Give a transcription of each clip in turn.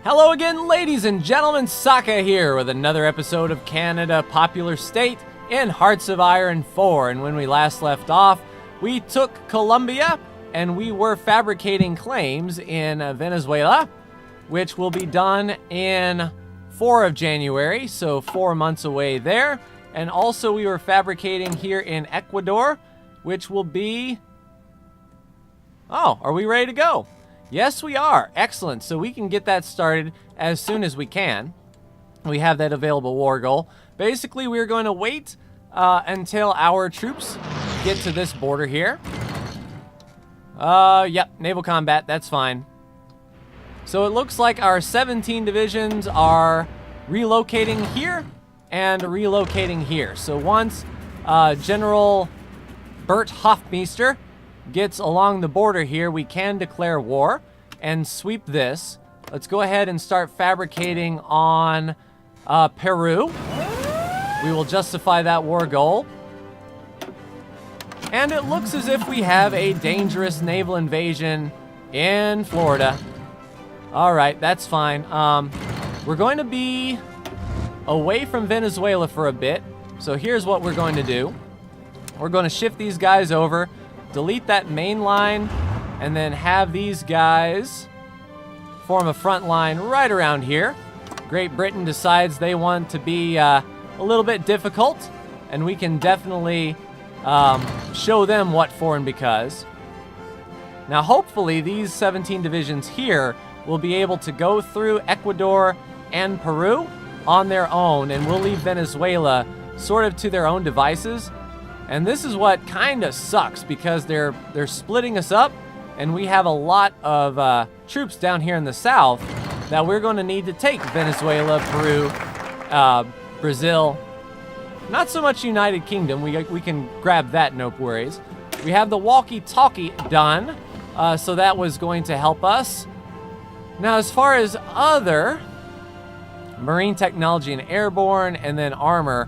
Hello again, ladies and gentlemen, Saka here with another episode of Canada Popular State in Hearts of Iron 4. And when we last left off, we took Colombia and we were fabricating claims in Venezuela, which will be done in 4 of January, so 4 months away there. And also we were fabricating here in Ecuador, which will be... Oh, are we ready to go? Yes, we are. Excellent. So we can get that started as soon as we can. We have that available war goal. Basically, we're going to wait until our troops get to this border here. Yep, naval combat. That's fine. So it looks like our 17 divisions are relocating here and relocating here. So once General Bert Hofmeister gets along the border here, we can declare war and sweep this. Let's go ahead and start fabricating on Peru. We will justify that war goal. And it looks as if we have a dangerous naval invasion in Florida. All right, that's fine. We're going to be away from Venezuela for a bit. So here's what we're going to do. We're going to shift these guys over, delete that main line, and then have these guys form a front line right around here. Great Britain decides they want to be a little bit difficult, and we can definitely show them what for and because. Now, hopefully, these 17 divisions here will be able to go through Ecuador and Peru on their own, and we'll leave Venezuela sort of to their own devices. And this is what kind of sucks, because they're splitting us up, and we have a lot of troops down here in the south that we're going to need to take Venezuela, Peru, Brazil. Not so much United Kingdom. We can grab that, no worries. We have the walkie-talkie done, so that was going to help us. Now, as far as other marine technology and airborne and then armor,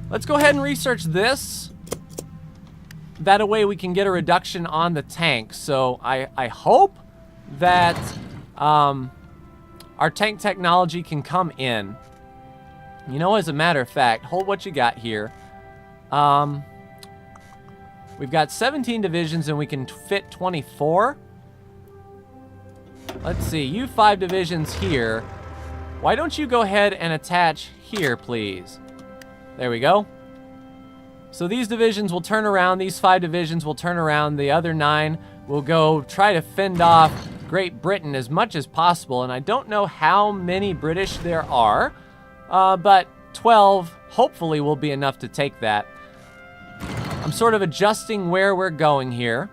let's go ahead and research this. That way we can get a reduction on the tank. So I hope that our tank technology can come in. You know, as a matter of fact, hold what you got here. We've got 17 divisions and we can fit 24. Let's see, you 5 divisions here. Why don't you go ahead and attach here, please? There we go. So these divisions will turn around, these 5 divisions will turn around, the other 9 will go try to fend off Great Britain as much as possible, and I don't know how many British there are, but 12 hopefully will be enough to take that. I'm sort of adjusting where we're going here.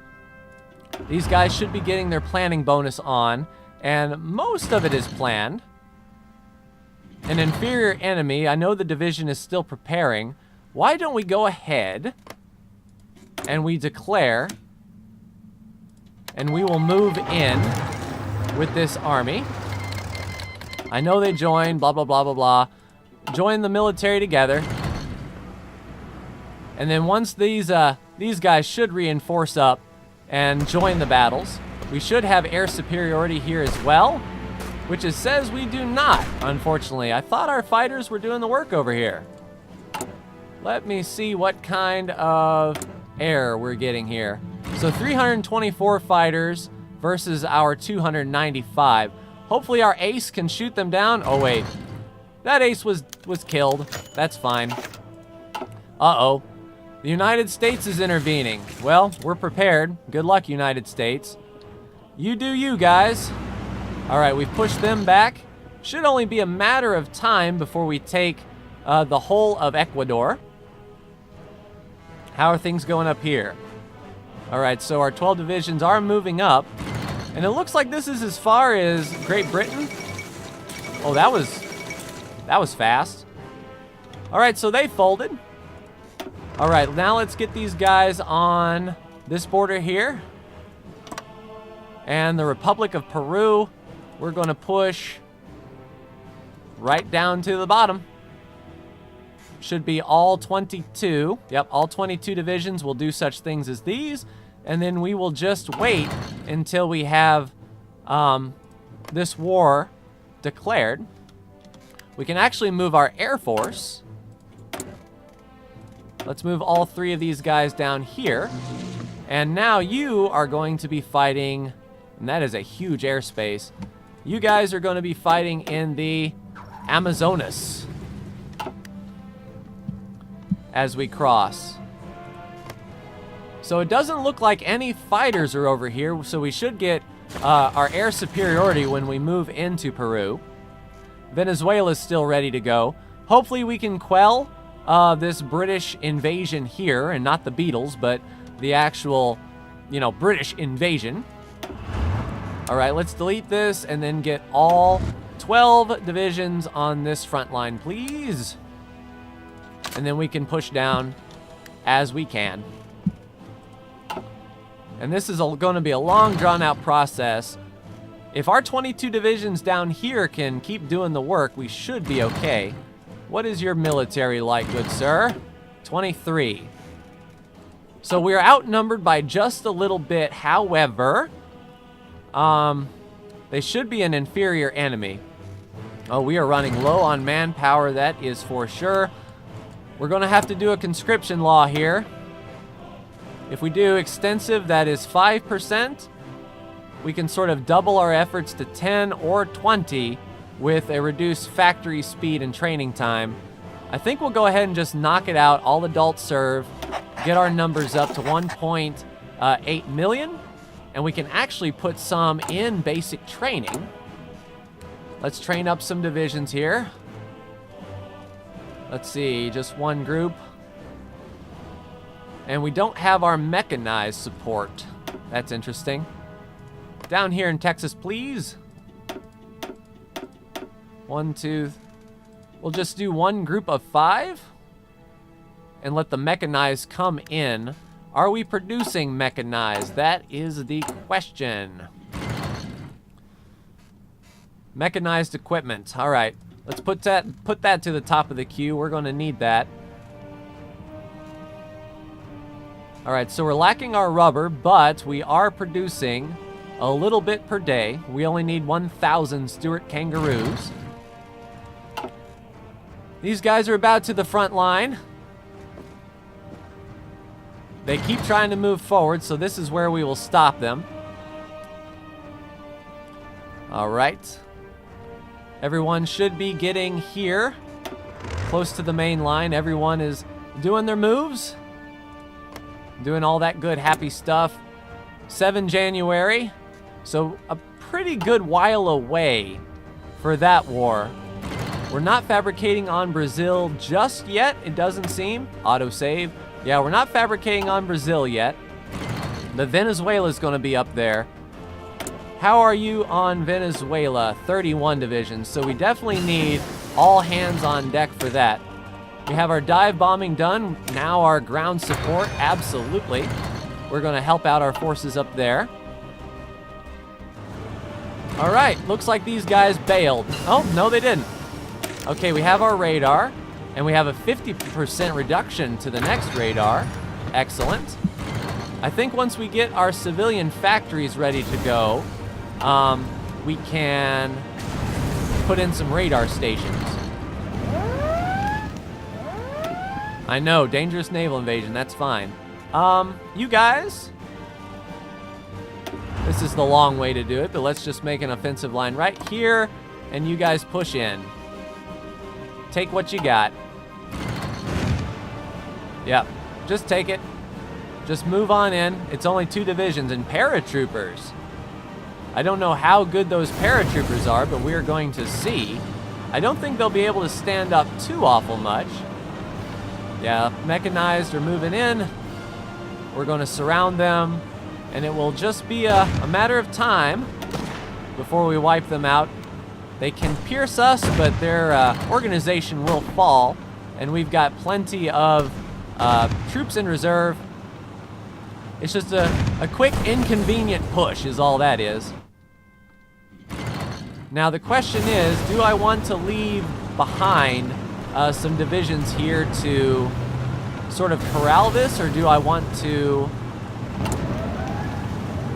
These guys should be getting their planning bonus on, and most of it is planned. An inferior enemy, I know the division is still preparing. Why don't we go ahead and we declare, and we will move in with this army. I know they joined, blah, blah, blah, blah, blah. Join the military together. And then once these guys should reinforce up and join the battles, we should have air superiority here as well, which it says we do not, unfortunately. I thought our fighters were doing the work over here. Let me see what kind of air we're getting here. So 324 fighters versus our 295. Hopefully our ace can shoot them down. Oh, wait. That ace was killed. That's fine. Uh-oh. The United States is intervening. Well, we're prepared. Good luck, United States. You do you, guys. All right, we've pushed them back. Should only be a matter of time before we take the whole of Ecuador. How are things going up here? All right, so our 12 divisions are moving up. And it looks like this is as far as Great Britain. Oh, that was fast. All right, so they folded. All right, now let's get these guys on this border here. And the Republic of Peru, we're going to push right down to the bottom. Should be all 22. Yep, all 22 divisions will do such things as these. And then we will just wait until we have this war declared. We can actually move our Air Force. Let's move all 3 of these guys down here. And now you are going to be fighting, and that is a huge airspace. You guys are going to be fighting in the Amazonas as we cross. So it doesn't look like any fighters are over here, so we should get our air superiority when we move into Peru. Venezuela is still ready to go. Hopefully we can quell this British invasion here, and not the Beatles, but the actual, British invasion. All right, let's delete this and then get all 12 divisions on this front line, please. And then we can push down as we can. And this is going to be a long, drawn-out process. If our 22 divisions down here can keep doing the work, we should be okay. What is your military like, good sir? 23. So we're outnumbered by just a little bit. However, they should be an inferior enemy. Oh, we are running low on manpower, that is for sure. We're going to have to do a conscription law here. If we do extensive, that is 5%. We can sort of double our efforts to 10 or 20 with a reduced factory speed and training time. I think we'll go ahead and just knock it out, all adults serve, get our numbers up to 1.8 million, and we can actually put some in basic training. Let's train up some divisions here. Let's see, just one group. And we don't have our mechanized support. That's interesting. Down here in Texas, please. 1, 2. We'll just do one group of 5 and let the mechanized come in. Are we producing mechanized? That is the question. Mechanized equipment. All right, let's put that to the top of the queue. We're going to need that. All right, so we're lacking our rubber, but we are producing a little bit per day. We only need 1,000 Stuart Kangaroos. These guys are about to the front line. They keep trying to move forward, so this is where we will stop them. All right. Everyone should be getting here, close to the main line. Everyone is doing their moves. Doing all that good, happy stuff. 7 January. So a pretty good while away for that war. We're not fabricating on Brazil just yet, it doesn't seem. Autosave. Yeah, we're not fabricating on Brazil yet. The Venezuela is going to be up there. How are you on Venezuela? 31 divisions. So we definitely need all hands on deck for that. We have our dive bombing done. Now our ground support, absolutely. We're going to help out our forces up there. All right, looks like these guys bailed. Oh, no, they didn't. Okay, we have our radar, and we have a 50% reduction to the next radar. Excellent. I think once we get our civilian factories ready to go, we can put in some radar stations. I know, dangerous naval invasion, that's fine. You guys, this is the long way to do it, but let's just make an offensive line right here, and you guys push in. Take what you got. Yep, just take it. Just move on in. It's only 2 divisions and paratroopers. I don't know how good those paratroopers are, but we're going to see. I don't think they'll be able to stand up too awful much. Yeah, mechanized are moving in. We're going to surround them, and it will just be a matter of time before we wipe them out. They can pierce us, but their organization will fall, and we've got plenty of troops in reserve. It's just a quick, inconvenient push is all that is. Now the question is, do I want to leave behind some divisions here to sort of corral this, or do I want to...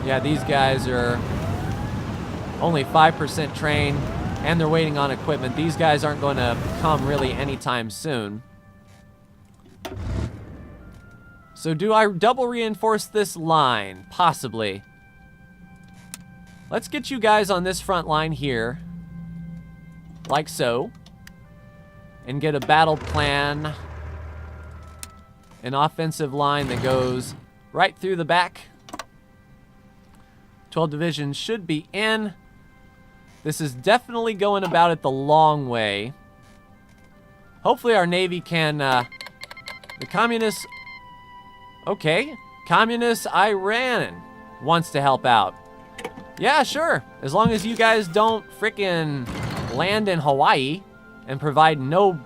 Yeah, these guys are only 5% trained. and they're waiting on equipment. These guys aren't going to come really anytime soon. So do I double reinforce this line? Possibly. Let's get you guys on this front line here. Like so. And get a battle plan. An offensive line that goes right through the back. 12 divisions should be in. This is definitely going about it the long way. Hopefully our Navy can... the communists... Okay. Communist Iran wants to help out. Yeah, sure. As long as you guys don't frickin' land in Hawaii and provide no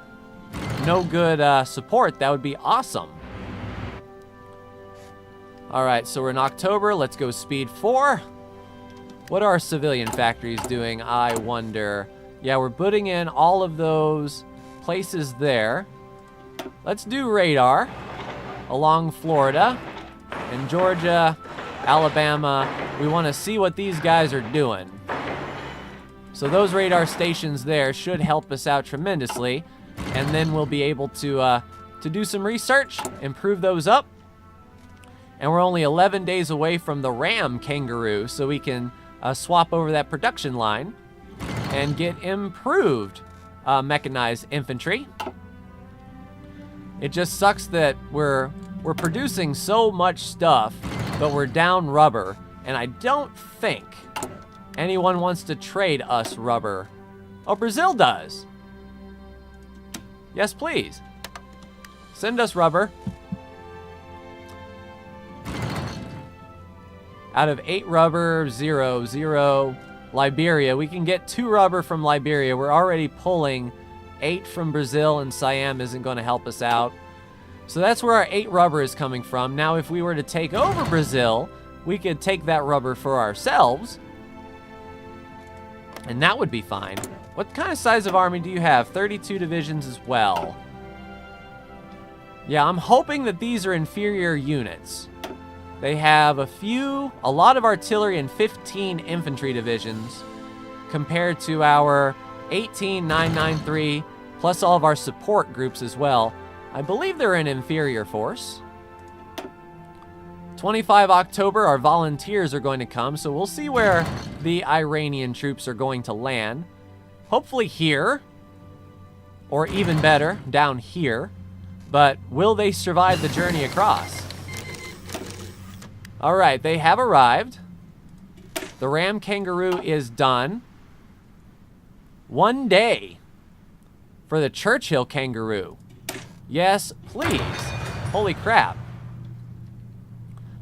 good support, that would be awesome. All right, so we're in October. Let's go speed 4. What are our civilian factories doing, I wonder? Yeah, we're putting in all of those places there. Let's do radar along Florida and Georgia, Alabama. We want to see what these guys are doing. So those radar stations there should help us out tremendously. And then we'll be able to do some research, improve those up. And we're only 11 days away from the Ram Kangaroo, so we can swap over that production line and get improved mechanized infantry. It just sucks that we're producing so much stuff, but we're down rubber, and I don't think anyone wants to trade us rubber. Oh, Brazil does. Yes, please. Send us rubber. Out of 8 rubber, 0. Liberia, we can get 2 rubber from Liberia. We're already pulling 8 from Brazil, and Siam isn't going to help us out. So that's where our 8 rubber is coming from. Now, if we were to take over Brazil, we could take that rubber for ourselves, and that would be fine. What kind of size of army do you have? 32 divisions as well. Yeah, I'm hoping that these are inferior units. They have a lot of artillery and 15 infantry divisions compared to our 18,993, plus all of our support groups as well. I believe they're an inferior force. 25 October, our volunteers are going to come, so we'll see where the Iranian troops are going to land. Hopefully here, or even better, down here. But will they survive the journey across? All right, they have arrived. The Ram Kangaroo is done. 1 day for the Churchill Kangaroo. Yes, please. Holy crap.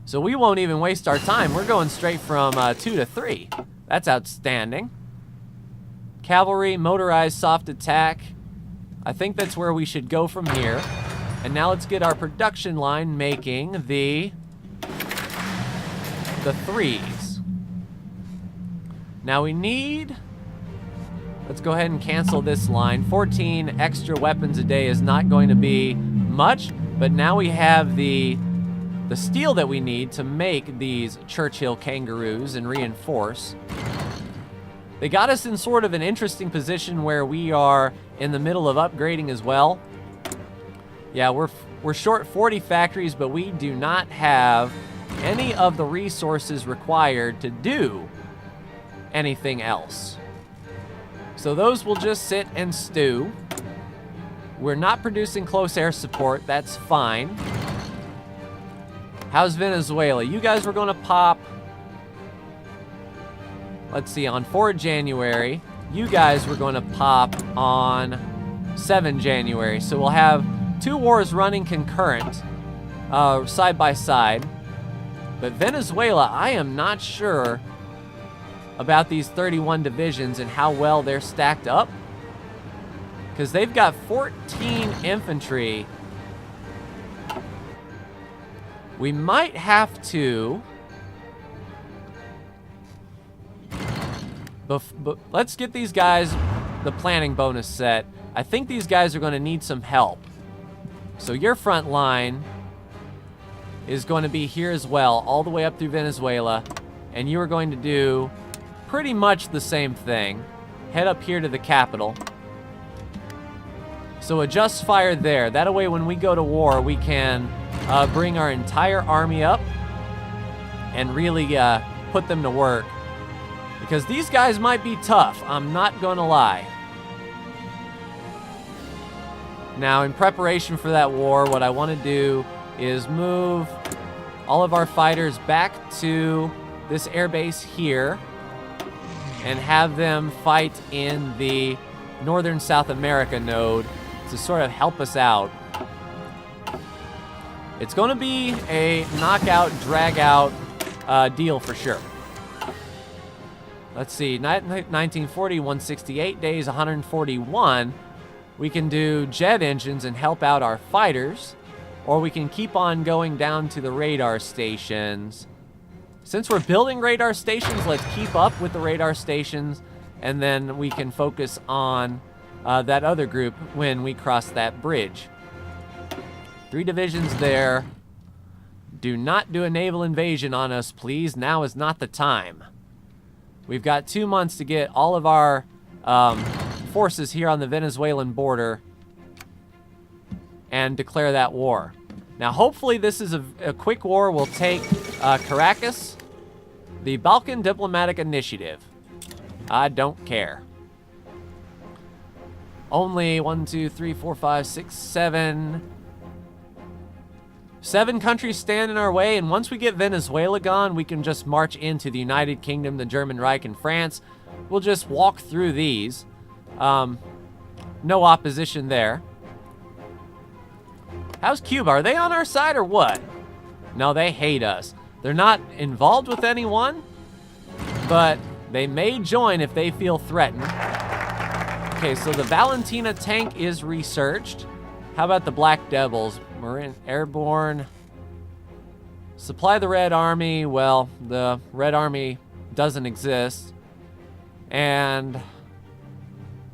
So we won't even waste our time. We're going straight from 2 to 3. That's outstanding. Cavalry, motorized soft attack. I think that's where we should go from here. And now let's get our production line making the 3s. Now we need... Let's go ahead and cancel this line. 14 extra weapons a day is not going to be much, but now we have the steel that we need to make these Churchill Kangaroos and reinforce. They got us in sort of an interesting position where we are in the middle of upgrading as well. Yeah, we're short 40 factories, but we do not have any of the resources required to do anything else. So those will just sit and stew. We're not producing close air support. That's fine. How's Venezuela? You guys were going to pop... Let's see, on 4 January. You guys were going to pop on 7 January. So we'll have 2 wars running concurrent, side by side. But Venezuela, I am not sure about these 31 divisions and how well they're stacked up. Because they've got 14 infantry. We might have to... let's get these guys the planning bonus set. I think these guys are going to need some help. So your front line is going to be here as well, all the way up through Venezuela. And you are going to do pretty much the same thing. head up here to the capital. So adjust fire there. That way when we go to war, we can bring our entire army up and really put them to work. Because these guys might be tough, I'm not gonna lie. Now, in preparation for that war, what I want to do is move all of our fighters back to this airbase here and have them fight in the Northern South America node to sort of help us out. It's going to be a knockout, drag-out deal for sure. Let's see, 1940, 168 days, 141. We can do jet engines and help out our fighters, or we can keep on going down to the radar stations. Since we're building radar stations, let's keep up with the radar stations, and then we can focus on that other group when we cross that bridge. 3 divisions there. Do not do a naval invasion on us, please. Now is not the time. We've got 2 months to get all of our forces here on the Venezuelan border and declare that war. Now, hopefully this is a quick war. We'll take Caracas, the Balkan Diplomatic Initiative. I don't care. Only 1, 2, 3, 4, 5, 6, 7. 7 countries stand in our way, and once we get Venezuela gone, we can just march into the United Kingdom, the German Reich, and France. We'll just walk through these. No opposition there. How's Cuba? Are they on our side or what? No, they hate us. They're not involved with anyone, but they may join if they feel threatened. Okay, so the Valentina tank is researched. How about the Black Devils? Marine Airborne. Supply the Red Army. Well, the Red Army doesn't exist. And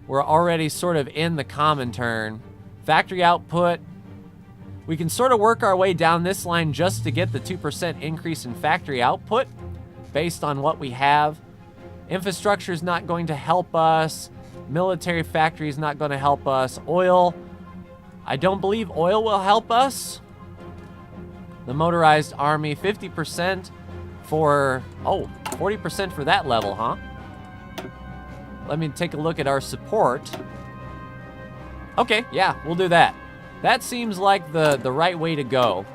we're already sort of in the Comintern. Factory output. We can sort of work our way down this line just to get the 2% increase in factory output based on what we have. Infrastructure is not going to help us. Military factory is not going to help us. Oil. I don't believe oil will help us. The motorized army, 50% for... Oh, 40% for that level, huh? Let me take a look at our support. Okay, yeah, we'll do that. That seems like the right way to go.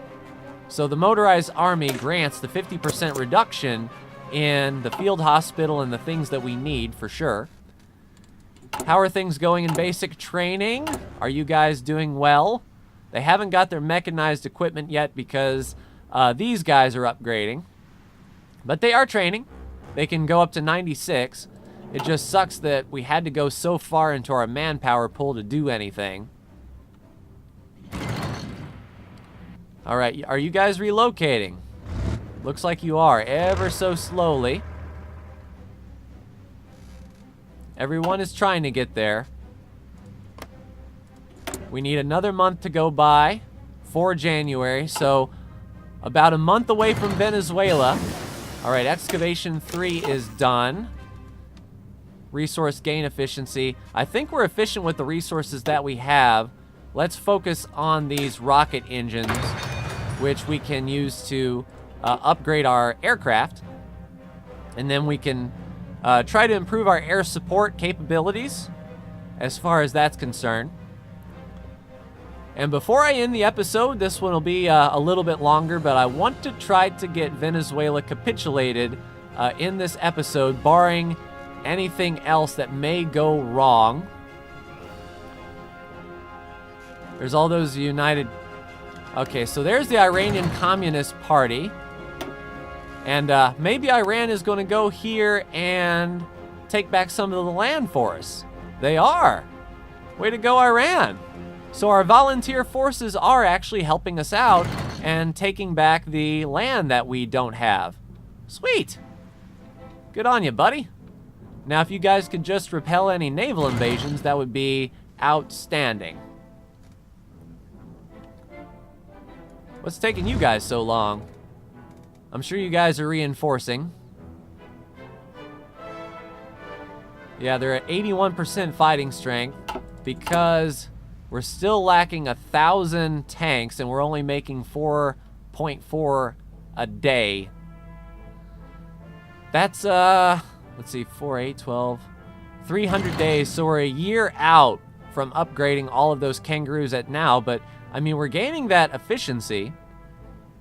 So the motorized army grants the 50% reduction in the field hospital and the things that we need for sure. How are things going in basic training? Are you guys doing well? They haven't got their mechanized equipment yet because these guys are upgrading. But they are training. They can go up to 96. It just sucks that we had to go so far into our manpower pool to do anything. All right, are you guys relocating? Looks like you are, ever so slowly. Everyone is trying to get there. We need another month to go by for January, so about a month away from Venezuela. All right, excavation 3 is done. Resource gain efficiency. I think we're efficient with the resources that we have. Let's focus on these rocket engines, which we can use to upgrade our aircraft. And then we can try to improve our air support capabilities as far as that's concerned. And before I end the episode, this one will be a little bit longer, but I want to try to get Venezuela capitulated in this episode, barring anything else that may go wrong. There's all those united... Okay, so there's the Iranian Communist Party. And maybe Iran is going to go here and take back some of the land for us. They are. Way to go, Iran. So our volunteer forces are actually helping us out and taking back the land that we don't have. Sweet. Good on you, buddy. Now, if you guys could just repel any naval invasions, that would be outstanding. What's taking you guys so long? I'm sure you guys are reinforcing. Yeah, they're at 81% fighting strength because we're still lacking 1,000 tanks and we're only making 4.4 a day. That's, let's see, 4, 8, 12, 300 days. So we're a year out from upgrading all of those kangaroos at now. But, I mean, we're gaining that efficiency.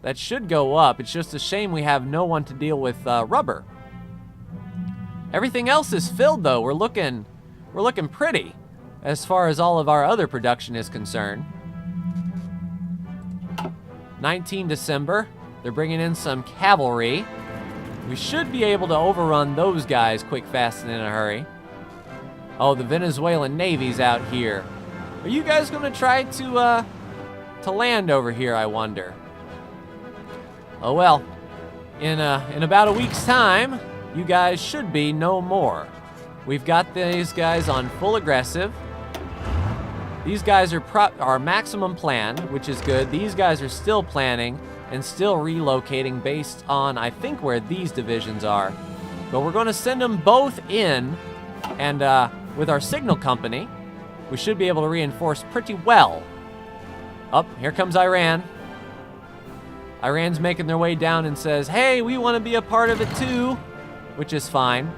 That should go up. It's just a shame we have no one to deal with rubber. Everything else is filled, though. We're looking pretty as far as all of our other production is concerned. 19 December. They're bringing in some cavalry. We should be able to overrun those guys quick, fast, and in a hurry. Oh, the Venezuelan Navy's out here. Are you guys going to try to land over here, I wonder? Oh, well. In about a week's time, you guys should be no more. We've got these guys on full aggressive. These guys are our maximum plan, which is good. These guys are still planning and still relocating based on, I think, where these divisions are. But we're going to send them both in, and with our signal company, we should be able to reinforce pretty well. Oh, here comes Iran. Iran's making their way down and says, hey, we want to be a part of it too, which is fine.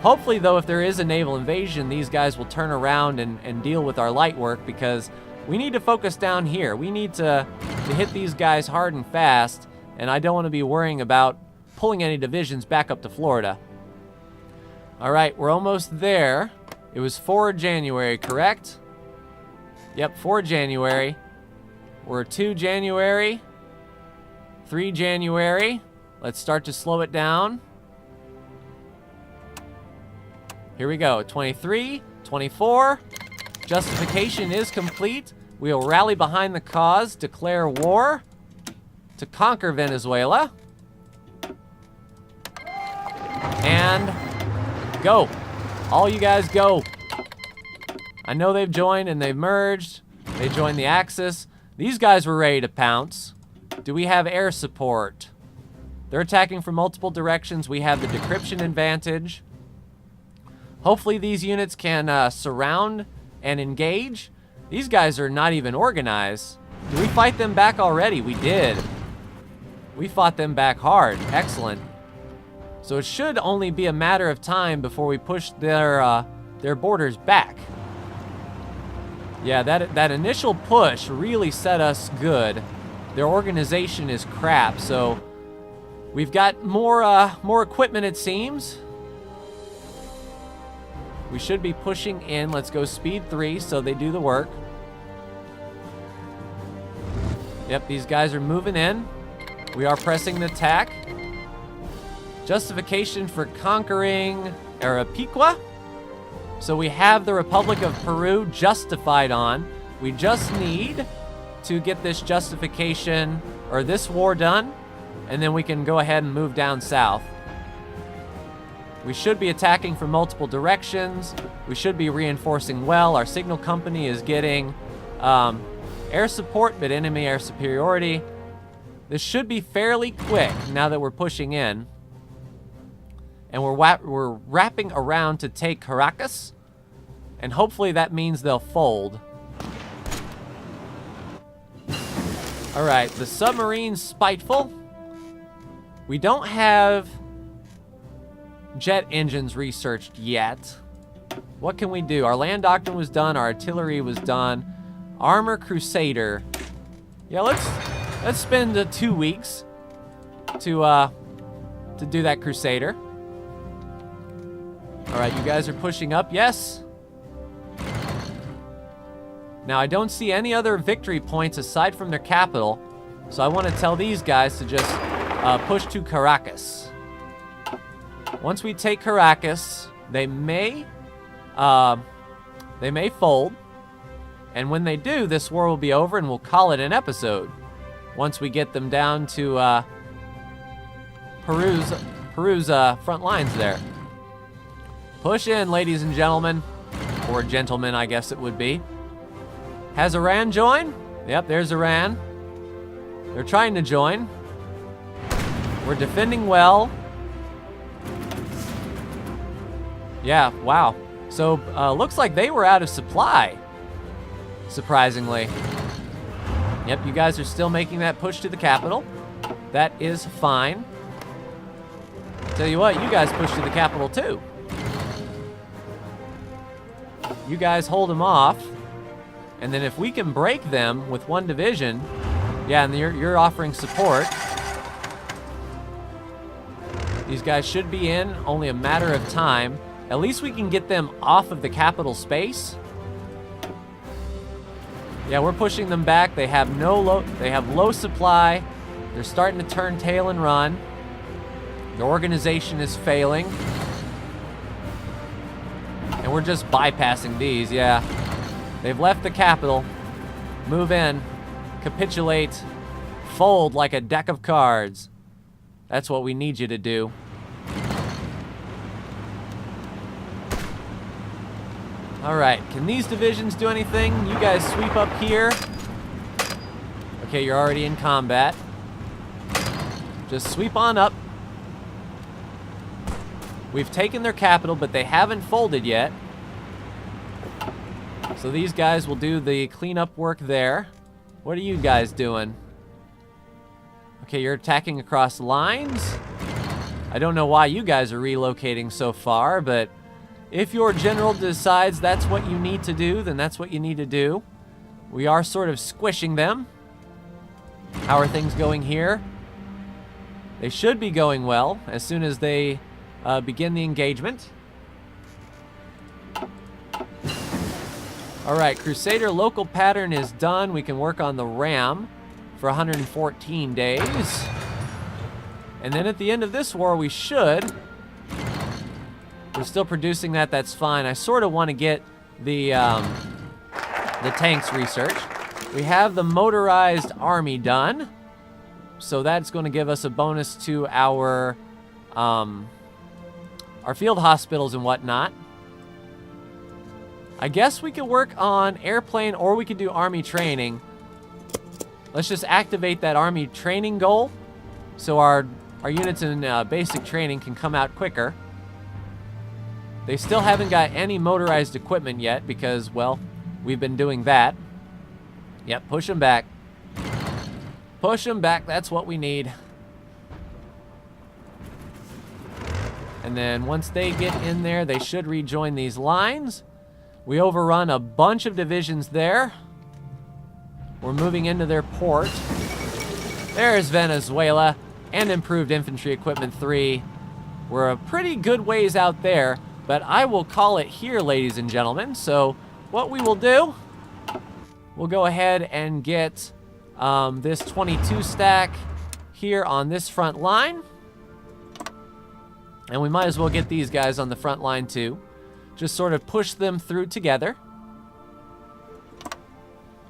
Hopefully, though, if there is a naval invasion, these guys will turn around and deal with our light work, because we need to focus down here. We need to hit these guys hard and fast, and I don't want to be worrying about pulling any divisions back up to Florida. All right, we're almost there. It was 4 January, correct? Yep, 4 January. We're 2 January, 3 January. Let's start to slow it down. Here we go, 23, 24. Justification is complete. We will rally behind the cause, declare war to conquer Venezuela. And go. All you guys go. I know they've joined and they've merged. They joined the Axis. These guys were ready to pounce. Do we have air support? They're attacking from multiple directions. We have the decryption advantage. Hopefully these units can surround and engage. These guys are not even organized. Did we fight them back already? We did. We fought them back hard. Excellent. So it should only be a matter of time before we push their borders back. Yeah, that initial push really set us good. Their organization is crap, so we've got more equipment, it seems. We should be pushing in. Let's go speed 3 so they do the work. Yep, these guys are moving in. We are pressing the attack. Justification for conquering Arequipa. So we have the Republic of Peru justified on. We just need to get this justification, or this war done, and then we can go ahead and move down south. We should be attacking from multiple directions. We should be reinforcing well. Our signal company is getting air support, but enemy air superiority. This should be fairly quick now that we're pushing in. And we're wrapping around to take Caracas. And hopefully that means they'll fold. All right, the submarine's spiteful. We don't have jet engines researched yet. What can we do? Our land doctrine was done. Our artillery was done. Armor Crusader. Yeah, let's spend 2 weeks to do that Crusader. All right, you guys are pushing up. Yes. Now, I don't see any other victory points aside from their capital, so I want to tell these guys to just push to Caracas. Once we take Caracas, they may fold, and when they do, this war will be over, and we'll call it an episode. Once we get them down to Peru's front lines there. Push in, ladies and gentlemen, or gentlemen, I guess it would be. Has Iran joined? Yep, there's Iran. They're trying to join. We're defending well. Yeah, wow. So, looks like they were out of supply, surprisingly. Yep, you guys are still making that push to the capital. That is fine. Tell you what, you guys push to the capital too. You guys hold them off. And then if we can break them with one division, yeah, and you're offering support. These guys should be in, only a matter of time. At least we can get them off of the capital space. Yeah, we're pushing them back. They have low supply. They're starting to turn tail and run. The organization is failing. And we're just bypassing these, yeah. They've left the capital. Move in. Capitulate. Fold like a deck of cards. That's what we need you to do. All right, can these divisions do anything? You guys sweep up here. Okay, you're already in combat. Just sweep on up. We've taken their capital, but they haven't folded yet. So these guys will do the cleanup work there. What are you guys doing? Okay, you're attacking across lines. I don't know why you guys are relocating so far, but if your general decides that's what you need to do, then that's what you need to do. We are sort of squishing them. How are things going here? They should be going well as soon as they begin the engagement. All right, Crusader local pattern is done. We can work on the RAM for 114 days. And then at the end of this war, we should. We're still producing that, that's fine. I sort of want to get the tanks researched. We have the motorized army done. So that's going to give us a bonus to our field hospitals and whatnot. I guess we could work on airplane or we could do army training. Let's just activate that army training goal so our units in basic training can come out quicker. They still haven't got any motorized equipment yet because, well, we've been doing that. Yep, push them back. Push them back, that's what we need. And then once they get in there, they should rejoin these lines. We overrun a bunch of divisions there. We're moving into their port. There's Venezuela and improved infantry equipment 3. We're a pretty good ways out there, but I will call it here, ladies and gentlemen. So what we will do, we'll go ahead and get this 22 stack here on this front line. And we might as well get these guys on the front line too. Just sort of push them through together.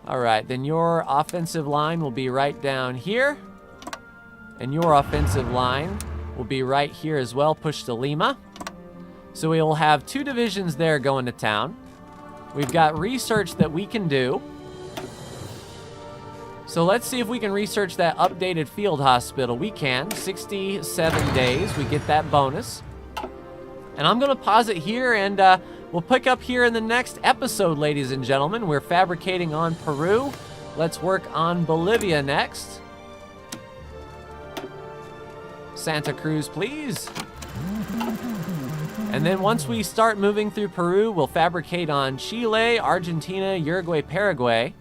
All right, then your offensive line will be right down here. And your offensive line will be right here as well, push to Lima. So we will have 2 divisions there going to town. We've got research that we can do. So let's see if we can research that updated field hospital. We can, 67 days, we get that bonus. And I'm gonna pause it here and we'll pick up here in the next episode, ladies and gentlemen. We're fabricating on Peru. Let's work on Bolivia next. Santa Cruz, please. And then once we start moving through Peru, we'll fabricate on Chile, Argentina, Uruguay, Paraguay.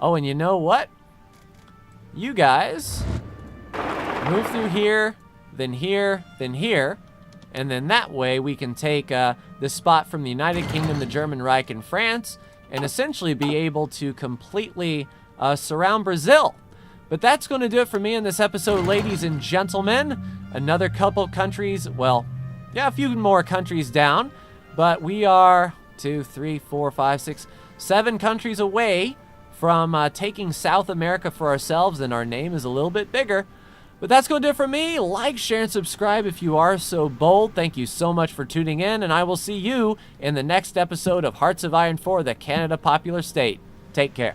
Oh, and you know what? You guys move through here, then here, then here. And then that way we can take this spot from the United Kingdom, the German Reich, and France, and essentially be able to completely surround Brazil. But that's going to do it for me in this episode, ladies and gentlemen. Another couple countries, well, yeah, a few more countries down. But we are 2, 3, 4, 5, 6, 7 countries away from taking South America for ourselves, and our name is a little bit bigger. But that's going to do it for me. Like, share, and subscribe if you are so bold. Thank you so much for tuning in, and I will see you in the next episode of Hearts of Iron 4, the Canada Popular State. Take care.